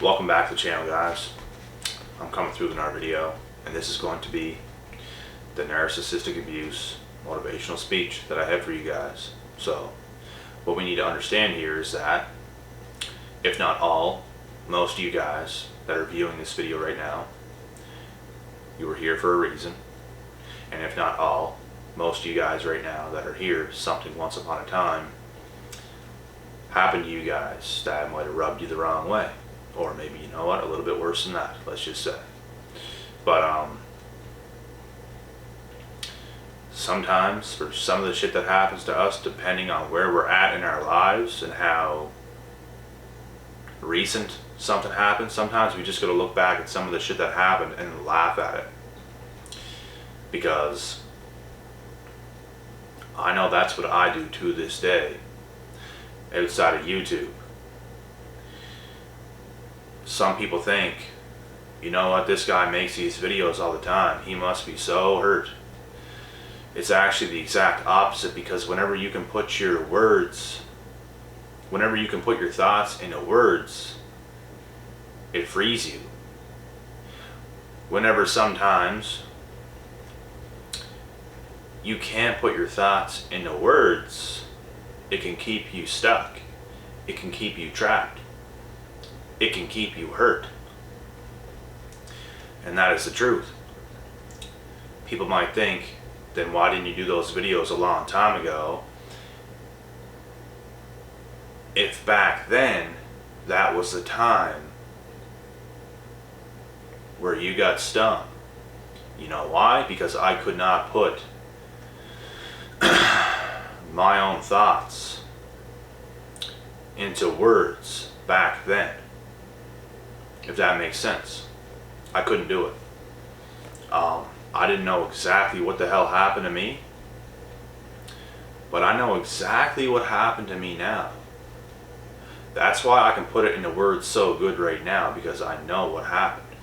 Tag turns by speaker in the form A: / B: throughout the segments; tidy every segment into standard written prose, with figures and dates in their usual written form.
A: Welcome back to the channel, guys. I'm coming through with another video, and this is going to be the narcissistic abuse motivational speech that I have for you guys. So what we need to understand here is that if not all, most of you guys that are viewing this video right now, you were here for a reason. And if not all, most of you guys right now that are here, something once upon a time happened to you guys that might have rubbed you the wrong way. Or maybe, you know what, a little bit worse than that, let's just say. But sometimes for some of the shit that happens to us, depending on where we're at in our lives and how recent something happened, sometimes we just gotta look back at some of the shit that happened and laugh at it. Because I know that's what I do to this day outside of YouTube. Some people think, you know what, this guy makes these videos all the time, he must be so hurt. It's actually the exact opposite, because whenever you can put your words, whenever you can put your thoughts into words, it frees you. Whenever sometimes you can't put your thoughts into words, it can keep you stuck. It can keep you trapped. It can keep you hurt. And that is the truth. People might think, then why didn't you do those videos a long time ago? If back then, that was the time where you got stung. You know why? Because I could not put my own thoughts into words back then. If that makes sense. I couldn't do it. I didn't know exactly what the hell happened to me, but I know exactly what happened to me now. That's why I can put it into words so good right now, because I know what happened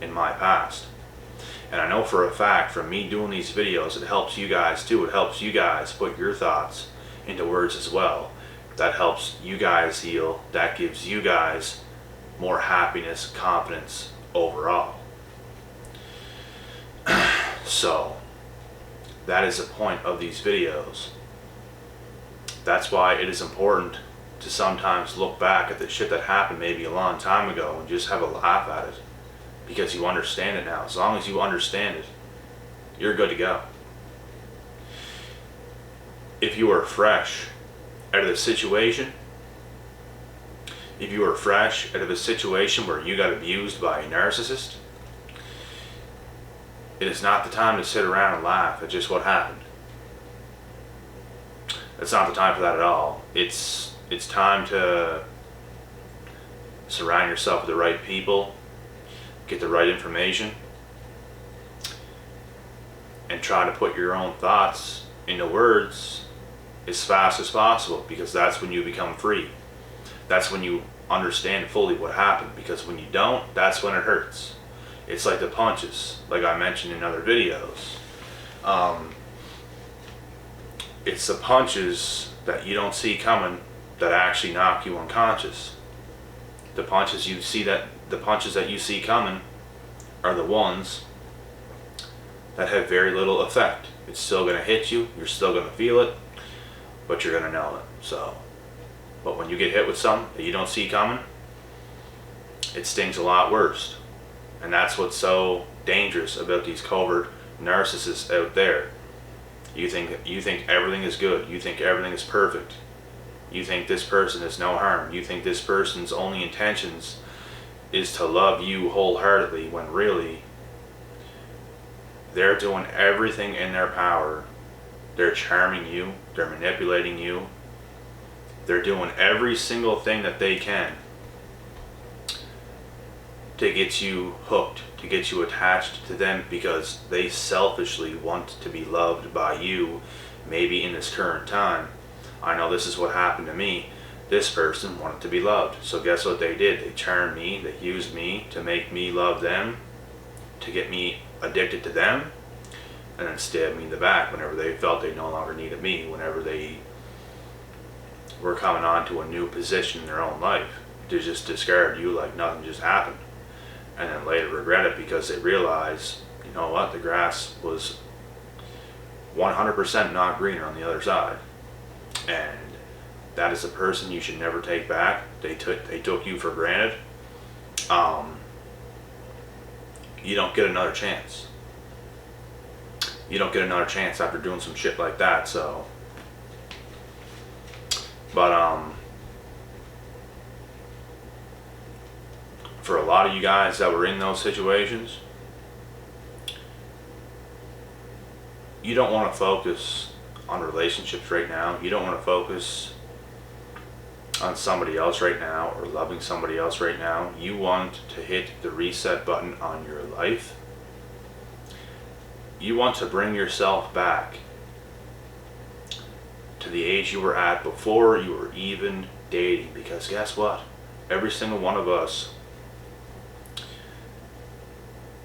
A: in my past. And I know for a fact from me doing these videos, it helps you guys too. It helps you guys put your thoughts into words as well. That helps you guys heal. That gives you guys more happiness, confidence overall. So that is the point of these videos. That's why it is important to sometimes look back at the shit that happened maybe a long time ago and just have a laugh at it, because you understand it now. As long as you understand it, you're good to go. If you are fresh out of the situation, if you are fresh out of a situation where you got abused by a narcissist, it is not the time to sit around and laugh at just what happened. It's not the time for that at all. It's time to surround yourself with the right people, get the right information, and try to put your own thoughts into words as fast as possible, because that's when you become free. That's when you understand fully what happened, because when you don't, that's when it hurts. It's like the punches, like I mentioned in other videos. It's the punches that you don't see coming that actually knock you unconscious. The punches you see coming are the ones that have very little effect. It's still going to hit you, you're still going to feel it, but you're going to know it. But when you get hit with something that you don't see coming, it stings a lot worse. And that's what's so dangerous about these covert narcissists out there. You think everything is good. You think everything is perfect. You think this person is no harm. You think this person's only intentions is to love you wholeheartedly, when really they're doing everything in their power. They're charming you. They're manipulating you. They're doing every single thing that they can to get you hooked, to get you attached to them, because they selfishly want to be loved by you, maybe in this current time. I know this is what happened to me. This person wanted to be loved. So guess what they did? They charmed me, they used me to make me love them, to get me addicted to them, and then stabbed me in the back whenever they felt they no longer needed me, whenever they were coming on to a new position in their own life. to just discard you like nothing just happened, and then later regret it because they realize, you know what, the grass was 100% not greener on the other side. And that is a person you should never take back. They took you for granted. You don't get another chance. You don't get another chance after doing some shit like that. So, but for a lot of you guys that were in those situations, you don't want to focus on relationships right now. You don't want to focus on somebody else right now or loving somebody else right now. You want to hit the reset button on your life. You want to bring yourself back to the age you were at before you were even dating. Because guess what? Every single one of us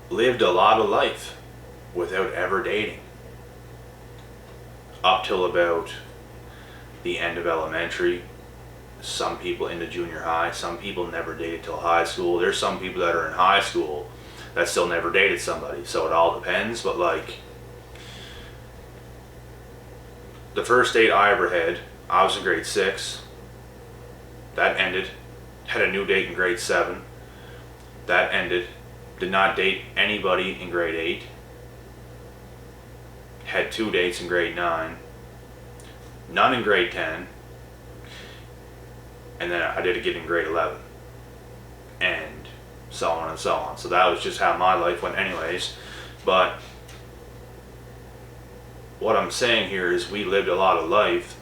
A: lived a lot of life without ever dating. Up till about the end of elementary. Some people into junior high. Some people never dated till high school. There's some people that are in high school that still never dated somebody. So it all depends. But like, the first date I ever had, I was in grade 6. That ended. Had a new date in grade 7. That ended. Did not date anybody in grade 8. Had 2 dates in grade 9. None in grade 10. And then I did again in grade 11. And so on and so on. So that was just how my life went anyways. But what I'm saying here is we lived a lot of life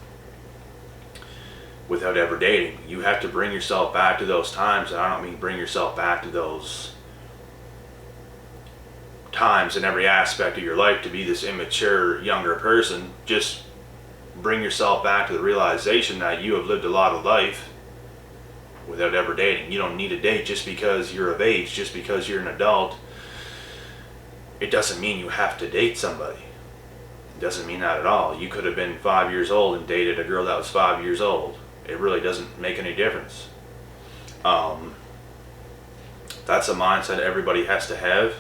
A: without ever dating. You have to bring yourself back to those times. And I don't mean bring yourself back to those times in every aspect of your life to be this immature younger person. Just bring yourself back to the realization that you have lived a lot of life without ever dating. You don't need a date just because you're of age, just because you're an adult. It doesn't mean you have to date somebody. It doesn't mean that at all. You could have been 5 years old and dated a girl that was 5 years old. It really doesn't make any difference. That's a mindset everybody has to have.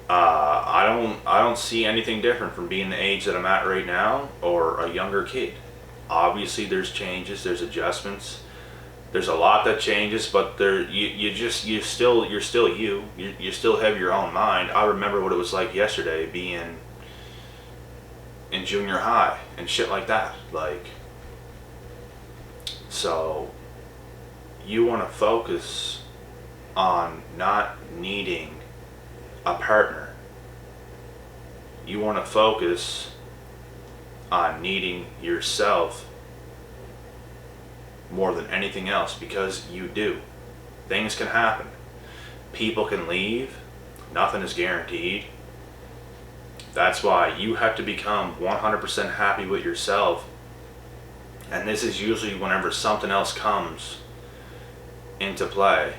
A: I don't see anything different from being the age that I'm at right now or a younger kid. Obviously there's changes, there's adjustments. There's a lot that changes, but you're still you. You still have your own mind. I remember what it was like yesterday being in junior high and shit like that. Like, so you want to focus on not needing a partner. You want to focus on needing yourself more than anything else, because you do. Things can happen. People can leave. Nothing is guaranteed. That's why you have to become 100% happy with yourself. And this is usually whenever something else comes into play,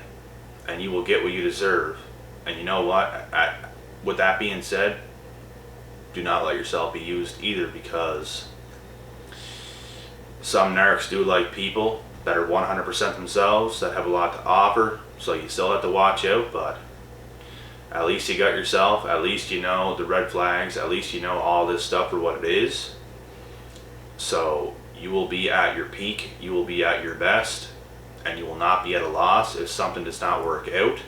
A: and you will get what you deserve. And you know what? With that being said, do not let yourself be used either, because some narcs do like people that are 100% themselves, that have a lot to offer. So you still have to watch out, but at least you got yourself. At least you know the red flags. At least you know all this stuff for what it is. So you will be at your peak. You will be at your best. And you will not be at a loss if something does not work out.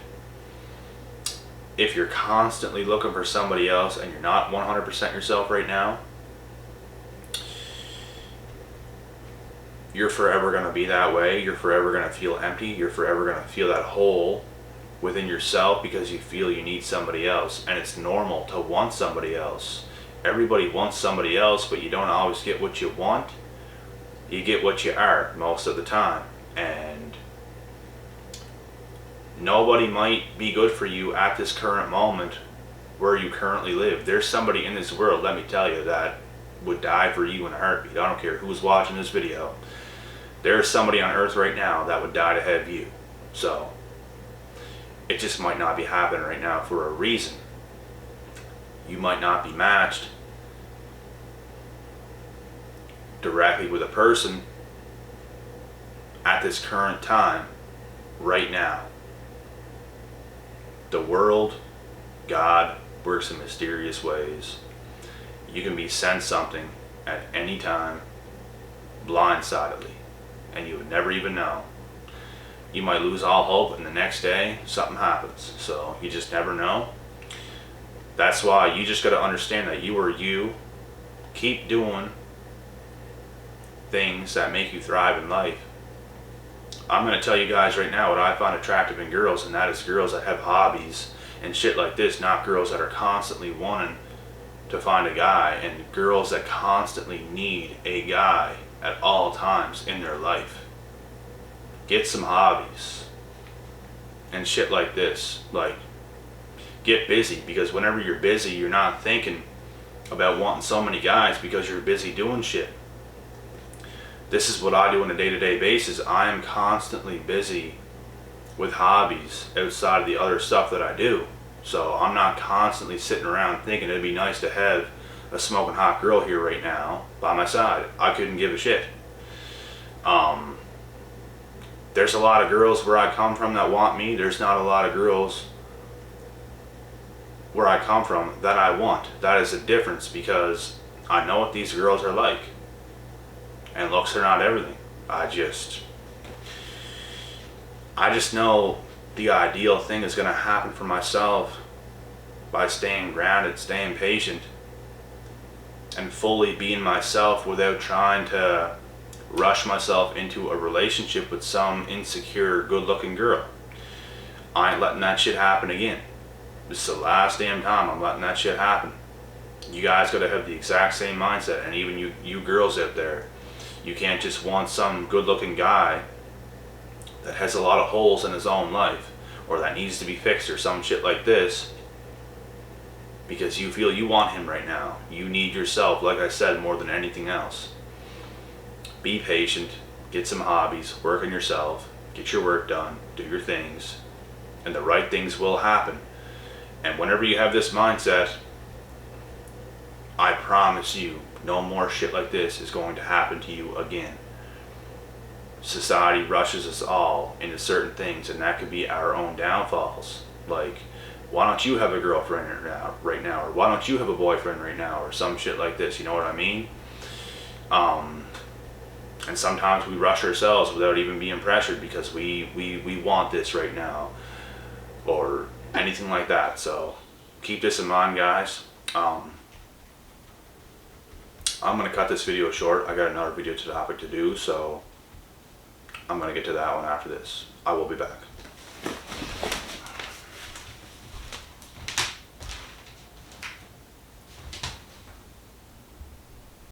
A: If you're constantly looking for somebody else and you're not 100% yourself right now, you're forever going to be that way. You're forever going to feel empty. You're forever going to feel that hole within yourself because you feel you need somebody else. And it's normal to want somebody else. Everybody wants somebody else, but you don't always get what you want. You get what you are most of the time. And nobody might be good for you at this current moment where you currently live. There's somebody in this world, let me tell you, that would die for you in a heartbeat. I don't care who's watching this video. There's somebody on earth right now that would die to have you. So it just might not be happening right now for a reason. You might not be matched directly with a person at this current time, right now. The world, God, works in mysterious ways. You can be sent something at any time, blindsidedly, and you would never even know. You might lose all hope, and the next day, something happens. So you just never know. That's why you just got to understand that you are you. Keep doing things that make you thrive in life. I'm going to tell you guys right now what I find attractive in girls, and that is girls that have hobbies and shit like this, not girls that are constantly wanting to find a guy, and girls that constantly need a guy at all times in their life. Get some hobbies and shit like this. Like, get busy, because whenever you're busy, you're not thinking about wanting so many guys because you're busy doing shit. This is what I do on a day-to-day basis. I am constantly busy with hobbies outside of the other stuff that I do. So I'm not constantly sitting around thinking it'd be nice to have a smoking hot girl here right now by my side. I couldn't give a shit. There's a lot of girls where I come from that want me. There's not a lot of girls where I come from that I want. That is a difference, because I know what these girls are like. And looks are not everything. I just know the ideal thing is going to happen for myself by staying grounded, staying patient, and fully being myself without trying to rush myself into a relationship with some insecure, good-looking girl. I ain't letting that shit happen again. This is the last damn time I'm letting that shit happen. You guys gotta have the exact same mindset, and even you girls out there, you can't just want some good-looking guy that has a lot of holes in his own life, or that needs to be fixed, or some shit like this, because you feel you want him right now. You need yourself, like I said, more than anything else. Be patient, get some hobbies, work on yourself, get your work done, do your things, and the right things will happen. And whenever you have this mindset, I promise you, no more shit like this is going to happen to you again. Society rushes us all into certain things, and that could be our own downfalls. Like, why don't you have a girlfriend right now, or why don't you have a boyfriend right now, or some shit like this, you know what I mean? And sometimes we rush ourselves without even being pressured because we want this right now, or anything like that. So keep this in mind, guys. I'm going to cut this video short. I got another video topic to do, so I'm going to get to that one after this. I will be back.